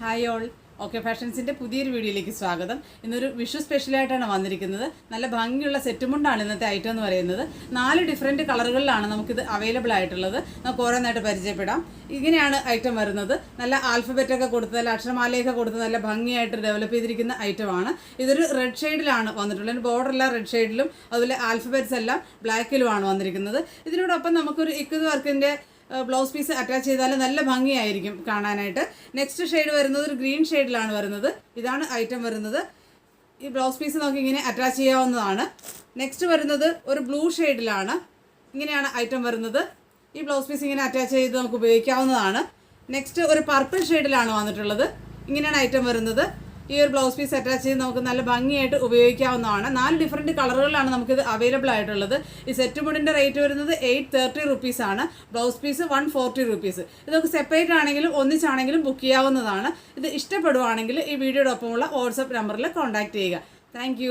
Hi all. Okay ഫാഷൻസിൻ്റെ പുതിയൊരു വീഡിയോയിലേക്ക് സ്വാഗതം. ഇന്നൊരു വിഷു സ്പെഷ്യലായിട്ടാണ് വന്നിരിക്കുന്നത്. നല്ല ഭംഗിയുള്ള സെറ്റുമുണ്ടാണ് ഇന്നത്തെ ഐറ്റം എന്ന് പറയുന്നത്. 4 ഡിഫറെൻറ്റ് കളറുകളിലാണ് നമുക്കിത് അവൈലബിൾ ആയിട്ടുള്ളത്. നമുക്ക് ഓരോന്നായിട്ട് പരിചയപ്പെടാം. ഇങ്ങനെയാണ് ഐറ്റം വരുന്നത്. നല്ല ആൽഫബറ്റൊക്കെ കൊടുത്ത് നല്ല അക്ഷരമാലയൊക്കെ കൊടുത്ത് നല്ല ഭംഗിയായിട്ട് ഡെവലപ്പ് ചെയ്തിരിക്കുന്ന ഐറ്റമാണ്. ഇതൊരു റെഡ് ഷെയ്ഡിലാണ് വന്നിട്ടുള്ളത്. ബോർഡറെല്ലാം റെഡ് ഷെയ്ഡിലും അതുപോലെ ആൽഫബറ്റ്സ് എല്ലാം ബ്ലാക്കിലുമാണ് വന്നിരിക്കുന്നത്. ഇതിനോടൊപ്പം നമുക്കൊരു ഇക്കത് വർക്കിൻ്റെ ബ്ലൗസ് പീസ് അറ്റാച്ച് ചെയ്താൽ നല്ല ഭംഗിയായിരിക്കും കാണാനായിട്ട്. നെക്സ്റ്റ് ഷെയ്ഡ് വരുന്നത് ഒരു ഗ്രീൻ ഷെയ്ഡിലാണ് വരുന്നത്. ഇതാണ് ഐറ്റം വരുന്നത്. ഈ ബ്ലൗസ് പീസ് നമുക്ക് ഇങ്ങനെ അറ്റാച്ച് ചെയ്യാവുന്നതാണ്. നെക്സ്റ്റ് വരുന്നത് ഒരു ബ്ലൂ ഷെയ്ഡിലാണ്. ഇങ്ങനെയാണ് ഐറ്റം വരുന്നത്. ഈ ബ്ലൗസ് പീസ് ഇങ്ങനെ അറ്റാച്ച് ചെയ്ത് നമുക്ക് ഉപയോഗിക്കാവുന്നതാണ്. നെക്സ്റ്റ് ഒരു പർപ്പിൾ ഷെയ്ഡിലാണ് വന്നിട്ടുള്ളത്. ഇങ്ങനെയാണ് ഐറ്റം വരുന്നത്. ഈ ഒരു ബ്ലൗസ് പീസ് അറ്റാച്ച് ചെയ്ത് നമുക്ക് നല്ല ഭംഗിയായിട്ട് ഉപയോഗിക്കാവുന്നതാണ്. 4 ഡിഫറെൻറ്റ് കളറുകളിലാണ് നമുക്കിത് അവൈലബിൾ ആയിട്ടുള്ളത്. ഈ സെറ്റ് മുണ്ടിൻ്റെ റേറ്റ് വരുന്നത് 830 റുപ്പീസാണ്. Blouse piece 140 rupees. ഇതൊക്കെ സെപ്പറേറ്റ് ആണെങ്കിലും ഒന്നിച്ചാണെങ്കിലും ബുക്ക് ചെയ്യാവുന്നതാണ്. ഇത് ഇഷ്ടപ്പെടുവാണെങ്കിൽ ഈ വീഡിയോയുടെ ഒപ്പമുള്ള വാട്സപ്പ് നമ്പറിൽ കോൺടാക്റ്റ് ചെയ്യുക. താങ്ക്